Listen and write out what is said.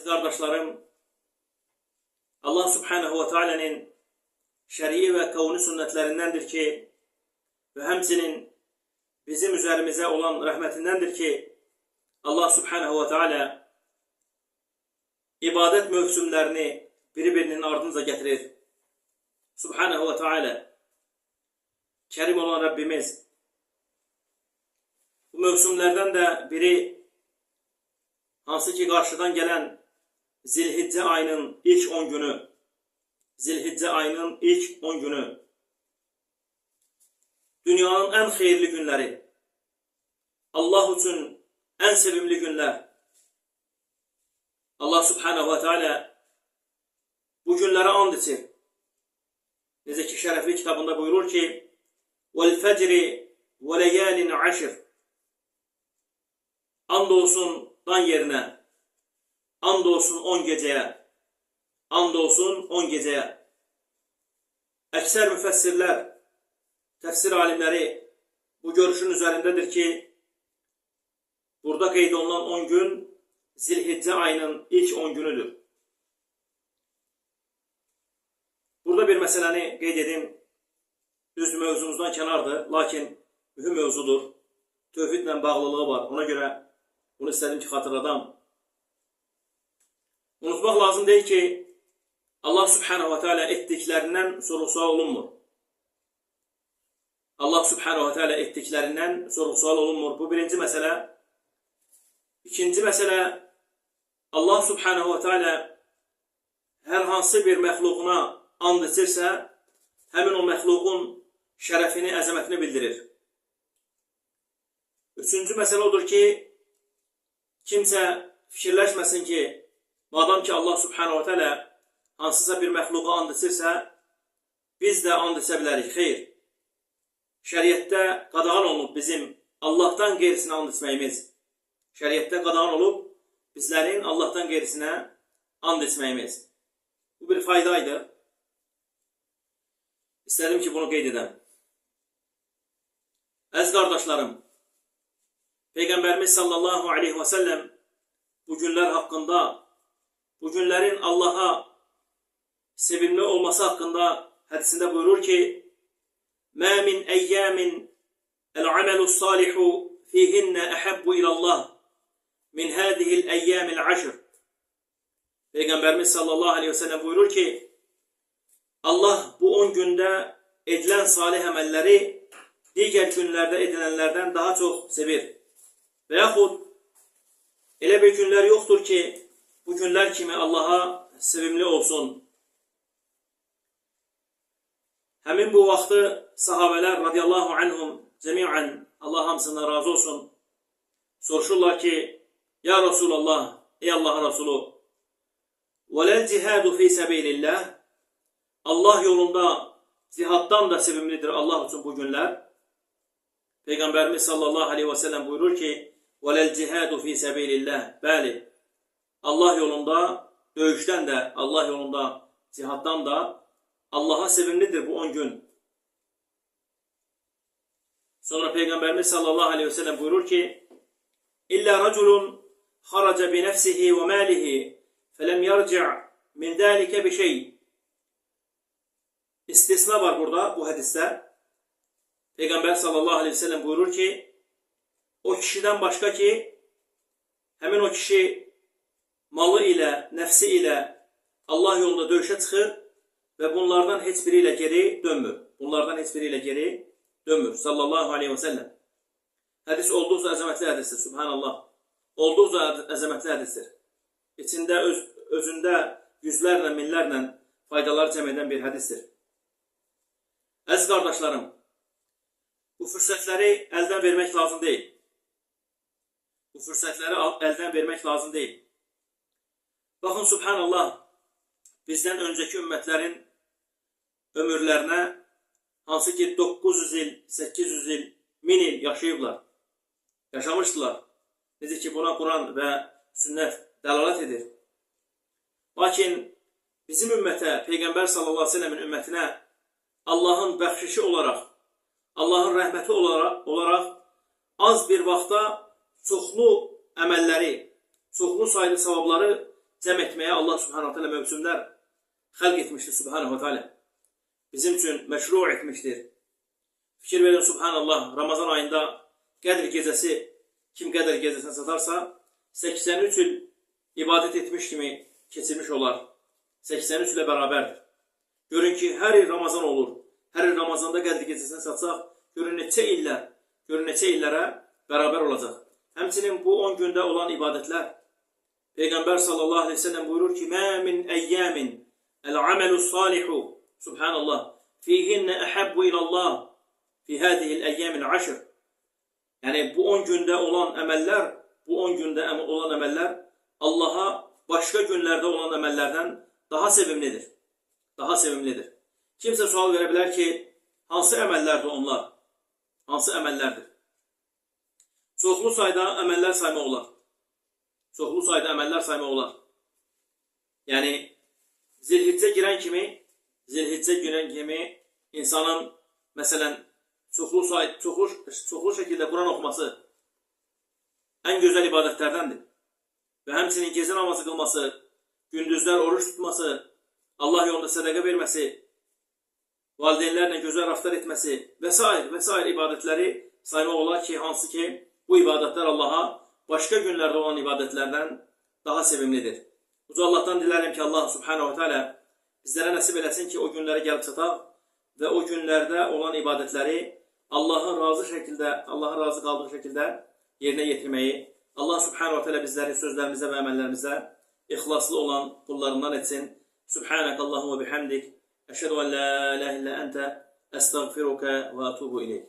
Kardeşlerim, Allah Subhanahu ve Teala'nın şer'i ve kavni sünnetlerindendir ki ve hemsinin bizim üzerimize olan rahmetindendir ki Allah Subhanahu ve Teala ibadet mevsimlerini birbirinin ardınca getirir. Subhanahu ve Teala, Kerim olan Rabbimiz, bu mevsimlerden de biri hansı ki karşıdan gelen Zilhicce ayının ilk 10 günü, Zilhicce ayının ilk 10 günü, dünyanın en hayırlı günleri, Allah için en sevimli günler. Allah Subhanahu ve Teala bu günlere and içir. Necə ki şərəfli kitabında buyurur ki: "Vel-fecr ve leyalin aşr." And olsun dan yerine, and olsun 10 geceye, and olsun 10 geceye. Ekser müfessirler, tefsir alimleri bu görüşün üzerindedir ki burada qeyd olunan 10 gün Zilhicce ayının ilk 10 günüdür. Burada bir meseləni qeyd edim. Düz mövzumuzdan kənardır, lakin mühüm mövzudur. Tövhidlə bağlılığı var. Ona görə bunu istedim ki xatırladam. Unutmaq lazım değil ki Allah Subhanahu ve Teala ettiklerinden sorğu-sual olunmur. Allah Subhanahu ve Teala ettiklerinden sorğu-sual olunmur. Bu birinci mesele. İkinci mesele, Allah Subhanahu ve Teala hər hansı bir məxluquna and içirsə, həmin o məxluqun şərəfini, əzəmətini bildirir. Üçüncü məsələ odur ki, kimsə fikirləşməsin ki, madam ki Allah Subhanahu ve Teala hansısa bir məxluqa and içirsə, biz də and içə bilərik. Xeyr. Şəriətdə qadağan olunub bizim Allahdan qeyrisinə and içməyimiz. Şəriətdə qadağan olub bizlərin Allahdan qeyrisinə and içməyimiz. Bu bir faydaydı. İstədim ki bunu qeyd edəm. Əziz qardaşlarım, Peyğəmbərimiz sallallahu aleyhi ve sellem bu günlər haqqında, bu günlərin Allah'a sevimli olması haqqında hədisində buyurur ki: "Mə min əyyəmin el-amelus salihu fihinnə əhəbbu ilallah min hədihil əyyəmil aşr." Peyğəmbərimiz sallallahu aleyhi ve sellem buyurur ki, Allah bu 10 gündə edilən salih əməlləri digər günlərdə edilənlərdən daha çox sevir. Və yaxud elə bir günlər yoxdur ki, bu günlər kimi Allaha sevimli olsun. Həmin bu vaxtı sahabələr radiyallahu anhum cəmiən, Allah hamısından razı olsun, soruşurlar ki: "Ya Resulallah, ey Allah'ın Resulü, وَلَا الْجِهَادُ فِي سَبِيلِ اللّٰهِ." Allah yolunda cihattan da sevimlidir Allah için bu günler. Peygamberimiz sallallahu aleyhi ve sellem buyurur ki: وَلَا الْجِهَادُ فِي سَبِيلِ اللّٰهِ. Bəli, Allah yolunda döyüşten de, Allah yolunda cihattan da Allah'a sevimlidir bu 10 gün. Sonra Peygamberimiz sallallahu aleyhi ve sellem buyurur ki: İlla raculun haraca bi nefsihi ve malihi felem yarci' min zalika bi şey. İstisna var burada bu hadiste. Peygamber sallallahu aleyhi ve sellem buyurur ki o kişiden başka ki hemen o kişi malı ile, nefsi ile Allah yolunda dövüşe çıkır ve bunlardan hiçbiriyle geri dönmür. Bunlardan hiçbiriyle geri dönmür. Sallallahu aleyhi ve sellem. Hadis oldukça azametli hadistir. Subhanallah. Oldukça azametli hadistir. İçinde özünde yüzlerle, minlerle faydalar cem eden bir hadistir. Əziz qardaşlarım, bu fürsətləri əldən vermək lazım deyil. Bu fürsətləri əldən vermək lazım deyil. Baxın, subhanallah, bizdən öncəki ümmətlərin ömürlərinə hansı ki 900 il, 800 il, 1000 il yaşayıblar, yaşamışdılar. Necə ki buna Quran və sünnət dəlalət edir. Lakin bizim ümmətə, Peyğəmbər sallallahu aleyhi ve sellemin ümmətinə Allah'ın bəxşişi olarak, Allah'ın rəhməti olarak az bir vaxta çoxlu əməlləri, çoxlu sayılı savabları cəm etməyə Allah subhanahu teala mövsümlər xəlq etmişdir subhanahu teala. Bizim üçün məşru etmişdir. Fikir verin subhanallah, Ramazan ayında Qədr gecəsi, kim Qədr gecəsini satarsa 83 il ibadət etmiş kimi keçirmiş olar. 83 ilə bərabərdir. Görün ki, hər il Ramazan olur. Hər il Ramazanda Qədr gecəsini satsaq, görün neçə illərə bərabər olacaq. Həmçinin bu 10 gündə olan ibadətlər, Peyğəmbər sallallahu aleyhi ve sellem buyurur ki, Mə min əyyəmin əl-aməlu salihu, subhanallah, fihinnə əhəbbu ilallah, fi hədihil əyyəmin aşır. Yəni, bu 10 gündə olan əməllər, Allaha başqa günlərdə olan əməllərdən daha sevimlidir. Daha sevimlidir. Kimsə sual verə bilər ki, hansı əməllərdir onlar? Hansı əməllərdir? Çoxlu sayda əməllər saymaq olar. Çoxlu sayda əməllər saymaq olar. Yəni, zilhiccə girən kimi insanın, məsələn, çoxlu şəkildə Quran oxuması ən gözəl ibadətlərdəndir. Və həmçinin gecə namazı qılması, gündüzlər oruç tutması, Allah yolunda sədəqə verməsi, valideynlərlə gözəl rəftar etməsi və s. ibadətləri saymaq olar ki, hansı ki, bu ibadətlər Allaha başqa günlərdə olan ibadətlərdən daha sevimlidir. Uca Allahdan dilərəm ki, Allah subhanahu teala bizlərə nəsib eləsin ki, o günlərə gəlib çataq və o günlərdə olan ibadətləri Allahın razı qaldığı şəkildə yerinə yetirməyi, Allah subhanahu teala bizləri sözlərimizə və əməllərimizə ixlaslı olan qullarından etsin. Subhanakallahumma bihamdik. Əşhədu en la ilahe illa ente estağfiruka və atubu ileyk.